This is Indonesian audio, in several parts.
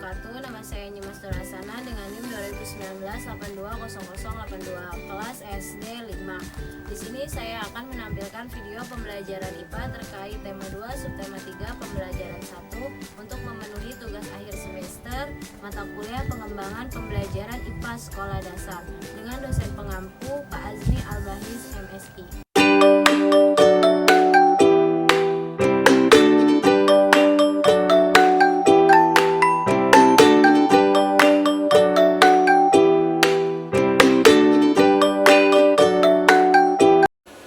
wabarakatuh. Nama saya Nyimas Nurasana dengan NIM 2019-820082 kelas SD 5. Di sini saya akan menampilkan video pembelajaran IPA terkait tema 2 subtema 3 pembelajaran 1 untuk memenuhi tugas akhir semester mata kuliah pengembangan pembelajaran IPA sekolah dasar dengan dosen pengampu Pak Azmi Al-Bahis MSI.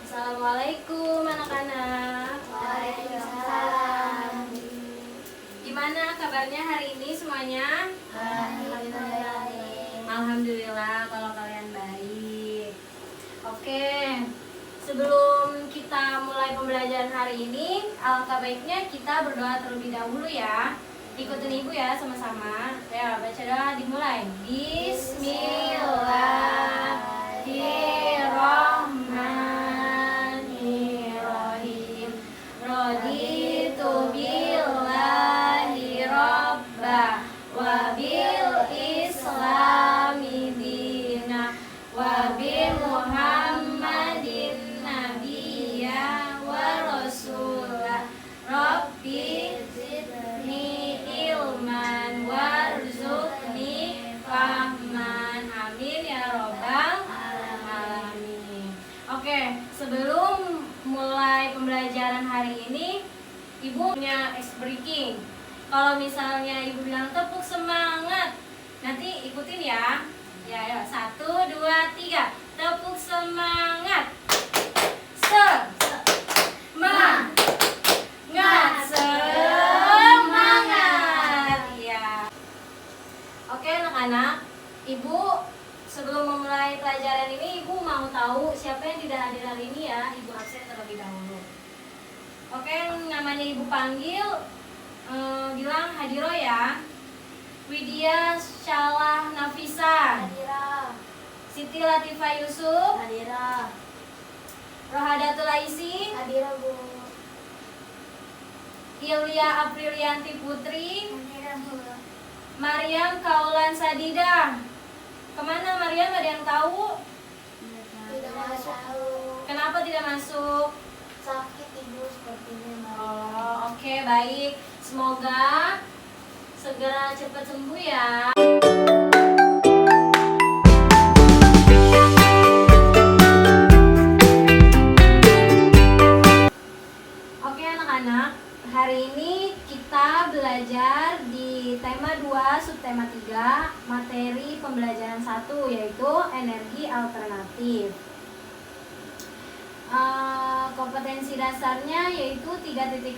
Assalamualaikum anak-anak. Waalaikumsalam. Gimana kabarnya hari ini semuanya? Alhamdulillah kalau kalian baik. Oke, sebelum kita mulai pembelajaran hari ini, alangkah baiknya kita berdoa terlebih dahulu ya. Ikutin ibu ya sama-sama. Ya, baca doa dimulai. Bismillahirrahmanirrahim. Raditu billahi robba wa bil islami dina wa bi muhammadin nabiyya wa rasulah rabbi zidni ilman warzuqni fahman amin ya robbal alamin. Oke, sebelum mulai pembelajaran hari ini, ibu punya ice breaking. Kalau misalnya ibu bilang tepuk semangat, nanti ikutin ya. Ya, 1, 2, 3. Tepuk semangat. Semangat. Ya. Oke anak-anak, ibu sebelum memulai pelajaran ini, ibu mau tahu siapa yang tidak hadir hari ini ya. Ibu absen terlebih dahulu. Oke, namanya ibu panggil. Bilang Hadiro ya. Widya Syalah Nafisa, Hadira. Siti Latifah Yusuf, Hadira. Rohadatul Aisi, Hadira, Bu. Ilya Aprilianti Putri, Hadira, Bu. Maryam Kaulan Sadida. Kemana Maryam, ada yang tahu? Tidak masuk. Kenapa tidak masuk? Sakit Ibu sepertinya. Oh, oke, baik. Semoga segera cepat sembuh ya. Oke anak-anak, hari ini kita belajar di tema 2 subtema 3 materi pembelajaran 1 yaitu energi alternatif. Kompetensi dasarnya yaitu 3.5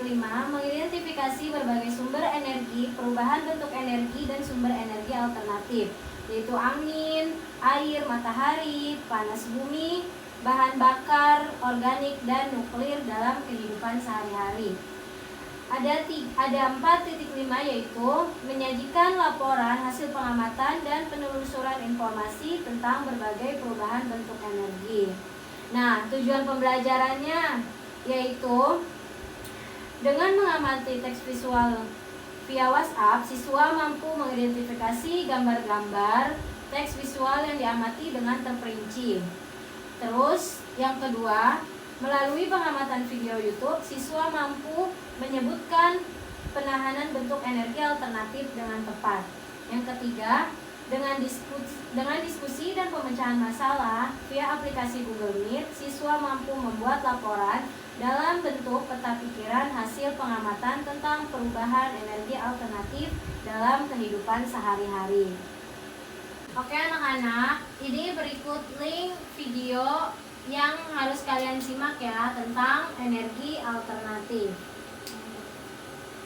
mengidentifikasi berbagai sumber energi, perubahan bentuk energi dan sumber energi alternatif yaitu angin, air, matahari, panas bumi, bahan bakar, organik dan nuklir dalam kehidupan sehari-hari. Ada 4.5 yaitu menyajikan laporan hasil pengamatan dan penelusuran informasi tentang berbagai perubahan bentuk energi. Nah, tujuan pembelajarannya yaitu dengan mengamati teks visual via WhatsApp, siswa mampu mengidentifikasi gambar-gambar teks visual yang diamati dengan terperinci. Terus, yang kedua, melalui pengamatan video YouTube, siswa mampu menyebutkan penahanan bentuk energi alternatif dengan tepat. Yang ketiga, dengan diskusi dan pemecahan masalah via aplikasi Google Meet, siswa mampu membuat laporan dalam bentuk peta pikiran hasil pengamatan tentang perubahan energi alternatif dalam kehidupan sehari-hari. Oke anak-anak, ini berikut link video yang harus kalian simak ya tentang energi alternatif.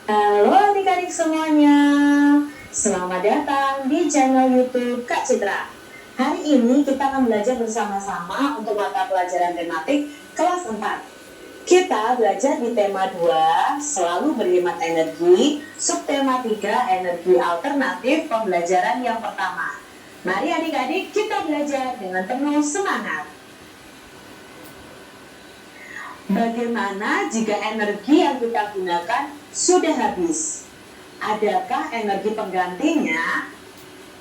Halo adik-adik semuanya, selamat datang di channel YouTube Kak Citra. Hari ini kita akan belajar bersama-sama untuk mata pelajaran tematik kelas 4. Kita belajar di tema 2, selalu berhemat energi, subtema 3, energi alternatif, pembelajaran yang pertama. Mari adik-adik kita belajar dengan penuh semangat. Bagaimana jika energi yang kita gunakan sudah habis? adakah energi penggantinya?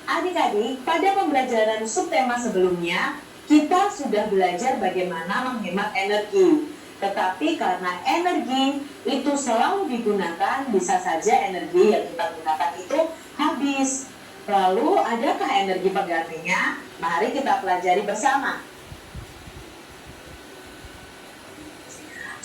Adik-adik, pada pembelajaran subtema sebelumnya, kita sudah belajar bagaimana menghemat energi. Tetapi karena energi itu selalu digunakan, bisa saja energi yang kita gunakan itu habis. Lalu, adakah energi penggantinya? Mari kita pelajari bersama.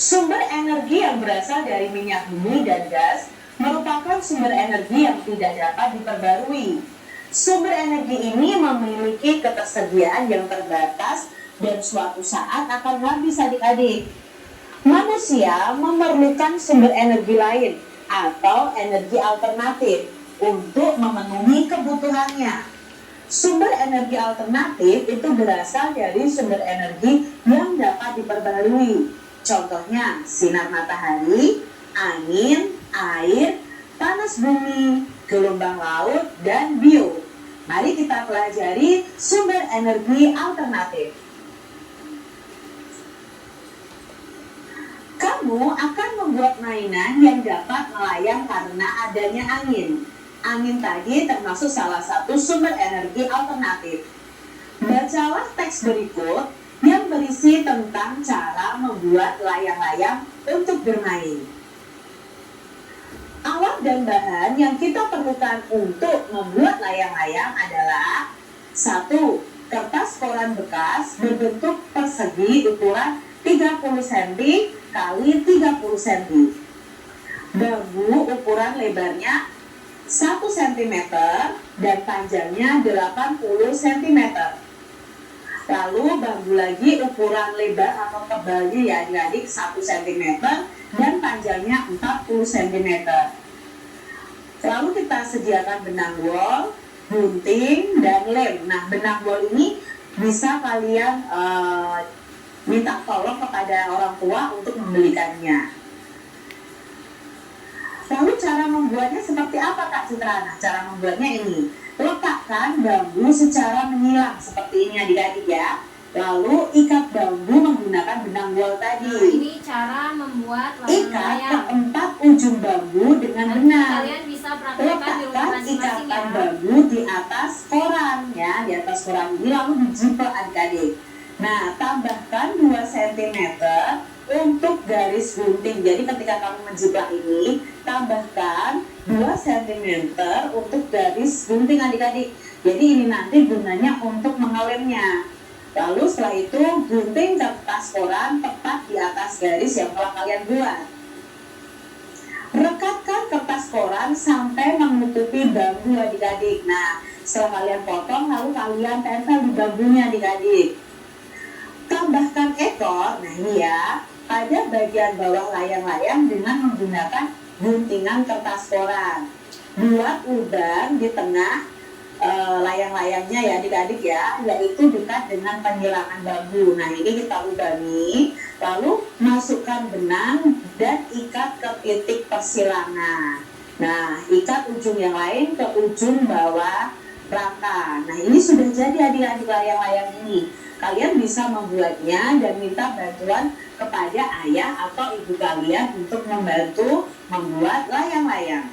Sumber energi yang berasal dari minyak bumi dan gas merupakan sumber energi yang tidak dapat diperbarui. Sumber energi ini memiliki ketersediaan yang terbatas dan suatu saat akan habis adik-adik. Manusia memerlukan sumber energi lain atau energi alternatif untuk memenuhi kebutuhannya. Sumber energi alternatif itu berasal dari sumber energi yang dapat diperbarui. Contohnya sinar matahari, angin, air, panas bumi, gelombang laut, dan bio. Mari kita pelajari sumber energi alternatif. Kamu akan membuat mainan yang dapat melayang karena adanya angin. Angin tadi termasuk salah satu sumber energi alternatif. Bacalah teks berikut yang berisi tentang cara membuat layang-layang untuk bermain. Alat dan bahan yang kita perlukan untuk membuat layang-layang adalah 1. Kertas koran bekas berbentuk persegi ukuran 30 cm kali 30 cm. Bambu ukuran lebarnya 1 cm dan panjangnya 80 cm. Lalu bambu lagi ukuran lebar atau tebalnya ya adik-adik 1 cm dan panjangnya 40 cm. Lalu kita sediakan benang wol, gunting, dan lem. Nah, benang wol ini bisa kalian minta tolong kepada orang tua untuk membelikannya. Lalu cara membuatnya seperti apa Kak Citra? Nah, cara membuatnya ini. Letakkan bambu secara menyilang seperti ini adik-adik ya. Lalu ikat bambu menggunakan benang wol tadi. Nah, ini cara membuat Ikat layang-layang. keempat ujung bambu dengan Nanti benang. kalian bisa praktekkan di rumah Letakkan masing-masing ikatan ya. bambu di atas koran ya, di atas koran ini lalu dijiplak adik-adik. Nah, tambahkan 2 cm untuk garis gunting. Jadi ketika kamu menjiplak ini, tambahkan 2 cm untuk garis gunting adik-adik. Jadi ini nanti gunanya untuk mengelemnya. Lalu setelah itu gunting kertas koran tepat di atas garis yang telah kalian buat. Rekatkan kertas koran sampai menutupi bambu adik-adik. Nah, setelah kalian potong lalu kalian tempel di bambunya adik-adik. Tambahkan ekor, nah ini ya, pada bagian bawah layang-layang dengan menggunakan guntingan kertas koran. Buat lubang di tengah layang-layangnya ya adik-adik ya, yaitu dekat dengan penyilangan bambu. Nah ini kita lubangi, lalu masukkan benang dan ikat ke titik persilangan. Nah ikat ujung yang lain ke ujung bawah rangka. Nah ini sudah jadi adik-adik layang-layang ini. Kalian bisa membuatnya dan minta bantuan kepada ayah atau ibu kalian untuk membantu membuat layang-layang.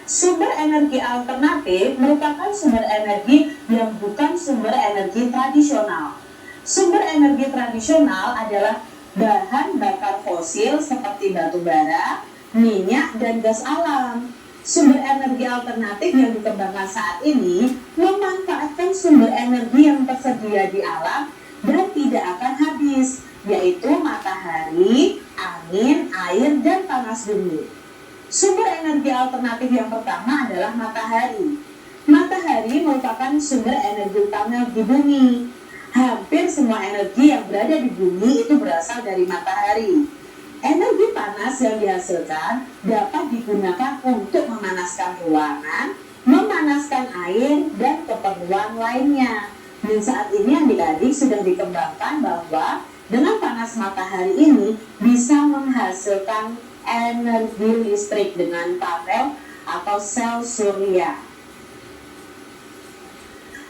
Sumber energi alternatif merupakan sumber energi yang bukan sumber energi tradisional. Sumber energi tradisional adalah bahan bakar fosil seperti batu bara, minyak, dan gas alam. Sumber energi alternatif yang dikembangkan saat ini memanfaatkan sumber energi yang tersedia di alam dan tidak akan habis, yaitu matahari, angin, air, dan panas bumi. Sumber energi alternatif yang pertama adalah matahari. Matahari merupakan sumber energi utama di bumi. Hampir semua energi yang berada di bumi itu berasal dari matahari. Energi panas yang dihasilkan dapat digunakan untuk memanaskan ruangan, memanaskan air, dan keperluan lainnya. Dan saat ini adik-adik sudah dikembangkan bahwa dengan panas matahari ini bisa menghasilkan energi listrik dengan panel atau sel surya.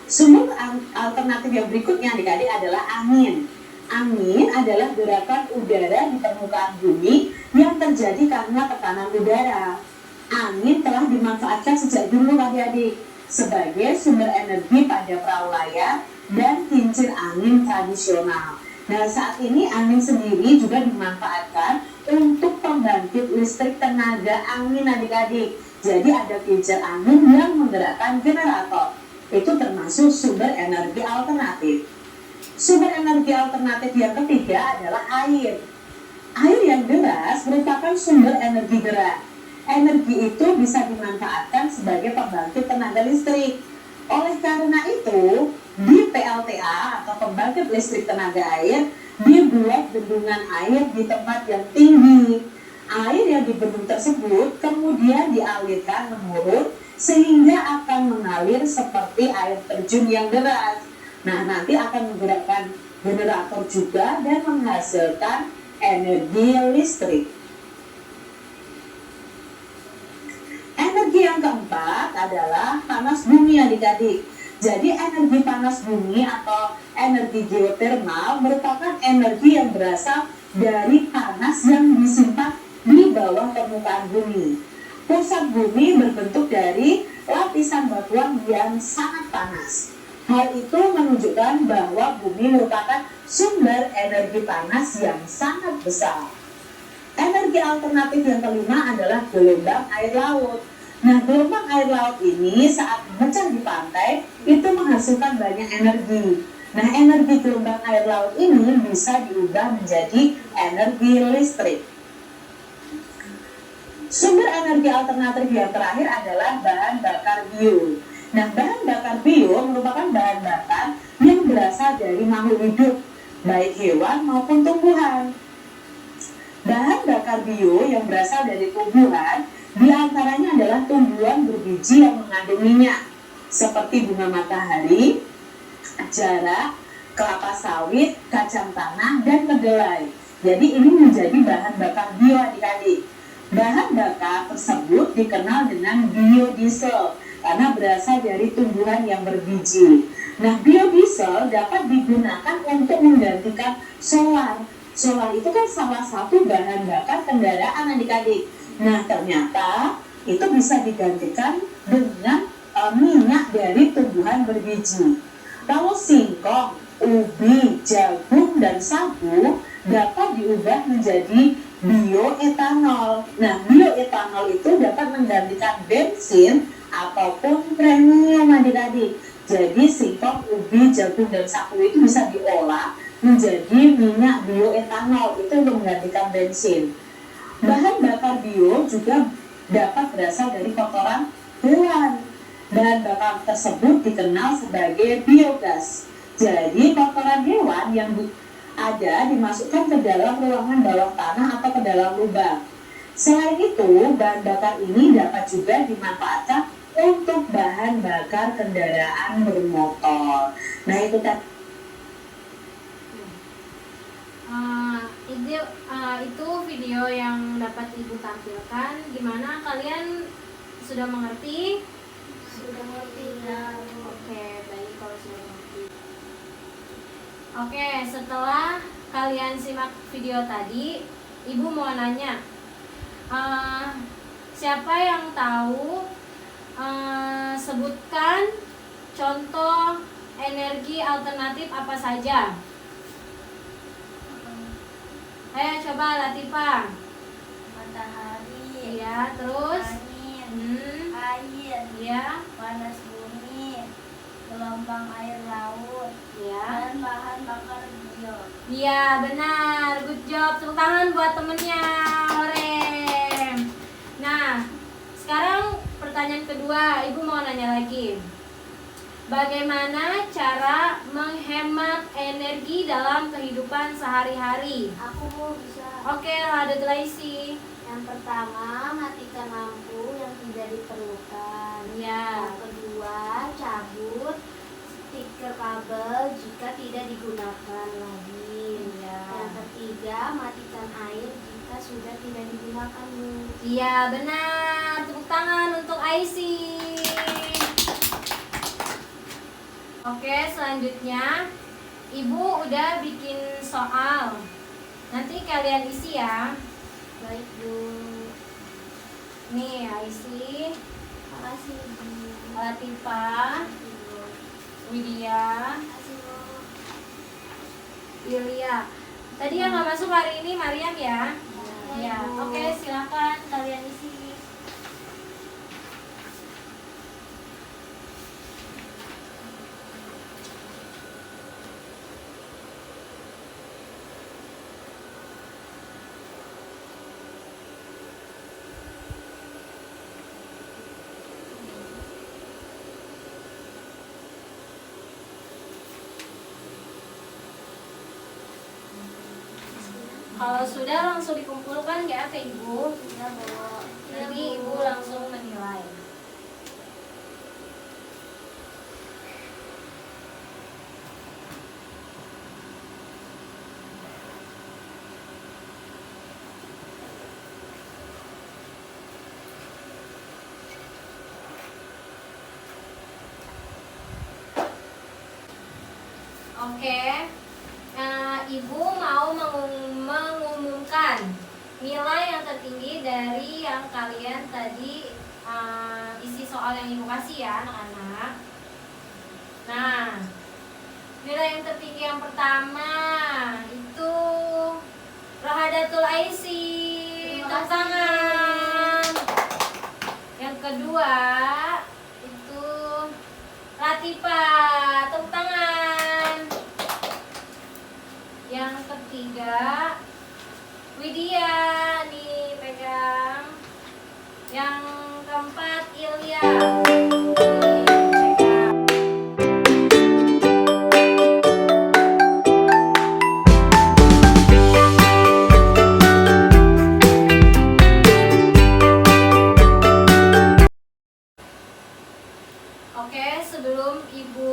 Sumber alternatif yang berikutnya adik-adik adalah angin. Angin adalah gerakan udara di permukaan bumi yang terjadi karena tekanan udara. Angin telah dimanfaatkan sejak dulu adik-adik sebagai sumber energi pada perahu layar dan kincir angin tradisional. Nah, saat ini angin sendiri juga dimanfaatkan untuk pembangkit listrik tenaga angin adik-adik. Jadi ada kincir angin yang menggerakkan generator. Itu termasuk sumber energi alternatif. Sumber energi alternatif yang ketiga adalah air. Air yang deras merupakan sumber energi gerak. Energi itu bisa dimanfaatkan sebagai pembangkit tenaga listrik. Oleh karena itu, di PLTA atau pembangkit listrik tenaga air dibuat bendungan air di tempat yang tinggi. Air yang di bendung tersebut kemudian dialirkan menurun sehingga akan mengalir seperti air terjun yang deras. Nah, nanti akan menggerakkan generator juga dan menghasilkan energi listrik. Energi yang keempat adalah panas bumi adik-adik. Jadi energi panas bumi atau energi geotermal merupakan energi yang berasal dari panas yang disimpan di bawah permukaan bumi. Pusat bumi berbentuk dari lapisan batuan yang sangat panas. Hal itu menunjukkan bahwa bumi merupakan sumber energi panas yang sangat besar. Energi alternatif yang kelima adalah gelombang air laut. Nah, gelombang air laut ini saat memecah di pantai itu menghasilkan banyak energi. Nah, energi gelombang air laut ini bisa diubah menjadi energi listrik. Sumber energi alternatif yang terakhir adalah bahan bakar bio. Nah, bahan bakar bio merupakan bahan bakar yang berasal dari makhluk hidup, baik hewan maupun tumbuhan. Bahan bakar bio yang berasal dari tumbuhan diantaranya adalah tumbuhan berbiji yang mengandung minyak, seperti bunga matahari, jarak, kelapa sawit, kacang tanah, dan kedelai. Jadi ini menjadi bahan bakar bio adik-adik. Bahan bakar tersebut dikenal dengan biodiesel karena berasal dari tumbuhan yang berbiji. Nah, biodiesel dapat digunakan untuk menggantikan solar. Solar itu kan salah satu bahan bakar kendaraan adik-adik. Nah, ternyata itu bisa digantikan dengan minyak dari tumbuhan berbiji. Kalau singkong, ubi, jagung, dan sagu dapat diubah menjadi bioetanol. Nah, bioetanol itu dapat menggantikan bensin ataupun premium adik-adik. Jadi singkong, ubi, jagung, dan sagu itu bisa diolah menjadi minyak bioetanol, itu untuk menggantikan bensin. Bahan bakar bio juga dapat berasal dari kotoran hewan. Bahan bakar tersebut dikenal sebagai biogas. Jadi kotoran hewan yang ada dimasukkan ke dalam ruangan bawah tanah atau ke dalam lubang. Selain itu, bahan bakar ini dapat juga dimanfaatkan untuk bahan bakar kendaraan bermotor. Nah, itu kan itu video yang dapat Ibu tampilkan. Gimana, kalian sudah mengerti? Sudah ngerti ya. Oke, baik kalau sudah mengerti. Oke, setelah kalian simak video tadi, Ibu mau nanya, siapa yang tahu sebutkan contoh energi alternatif apa saja? Ayo coba Latifah. Matahari. Iya, terus Angin. Air. Iya, Panas bumi. Gelombang air laut. iya. Dan bahan bakar bio. Iya, benar. Good job. Tepuk tangan buat temennya. Hore. Nah, sekarang pertanyaan kedua. Ibu mau nanya lagi. Bagaimana cara menghemat energi dalam kehidupan sehari-hari? Aku bisa. Oke, ada Delaisi. Yang pertama, matikan lampu yang tidak diperlukan. Ya. Yang kedua, cabut stiker kabel jika tidak digunakan lagi. Ya. Yang ketiga, matikan air jika sudah tidak digunakan. Iya, benar. Tepuk tangan untuk Aisy. Oke, selanjutnya Ibu udah bikin soal. Nanti kalian isi ya. Baik, Bu. Nih, isi. Makasih, Bu. Latifah, Bu. Widya, Makasih, Bu. Ilya. Tadi yang nggak masuk hari ini Mariam ya? Ya, Ya, Bu. oke, silakan kalian isi. Kalau sudah langsung dikumpulkan ya ke Ibu. Ya, Bu. Nanti Ibu langsung menilai. Oke. Nah, Ibu mau mengumumkan nilai yang tertinggi dari yang kalian tadi isi soal yang Ibu kasih ya anak-anak. Nah, nilai yang tertinggi yang pertama itu Rohadatul Aisy, Terima tepuk kasih. tangan. Yang kedua itu Latifah, tepuk tangan. Yang ketiga Widya, nih pegang. Yang keempat Ilya, nih pegang. Oke, sebelum Ibu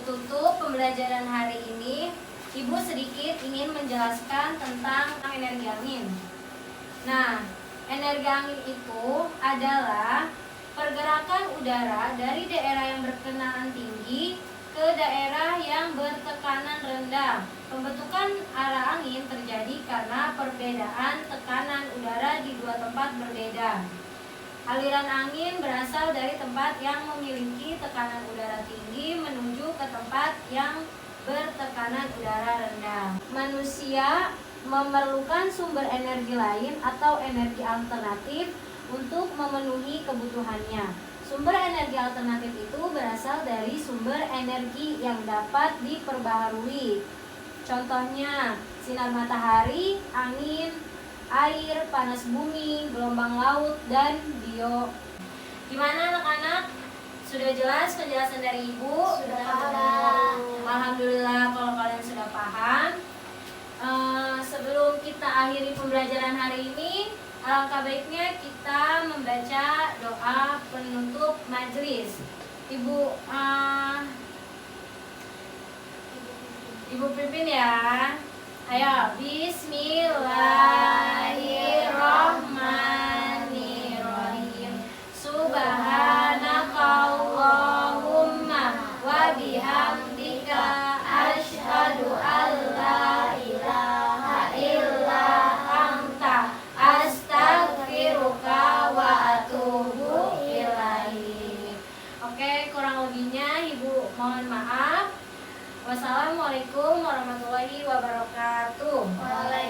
tutup pembelajaran hari ini, Ibu sedikit ingin menjelaskan tentang energi angin. Nah, energi angin itu adalah pergerakan udara dari daerah yang bertekanan tinggi ke daerah yang bertekanan rendah. Pembentukan arah angin terjadi karena perbedaan tekanan udara di dua tempat berbeda. Aliran angin berasal dari tempat yang memiliki tekanan udara tinggi menuju ke tempat yang bertekanan udara rendah. Manusia memerlukan sumber energi lain atau energi alternatif untuk memenuhi kebutuhannya. Sumber energi alternatif itu berasal dari sumber energi yang dapat diperbaharui. Contohnya, sinar matahari, angin, air, panas bumi, gelombang laut, dan bio. Gimana anak-anak? Sudah jelas penjelasan dari Ibu? Sudah paham. Alhamdulillah kalau kalian sudah paham. Sebelum kita akhiri pembelajaran hari ini, alangkah baiknya kita membaca doa penutup majelis. Ibu pimpin ya. Ayo, Bismillahirrahmanirrahim. Subhanakallahumma wa bihamdika asyhadu an la ilaha illa anta astaghfiruka wa atubu ilaik. Oke, kurang lebihnya Ibu mohon maaf. Wassalamualaikum warahmatullahi wabarakatuh. Waalaikumsalam.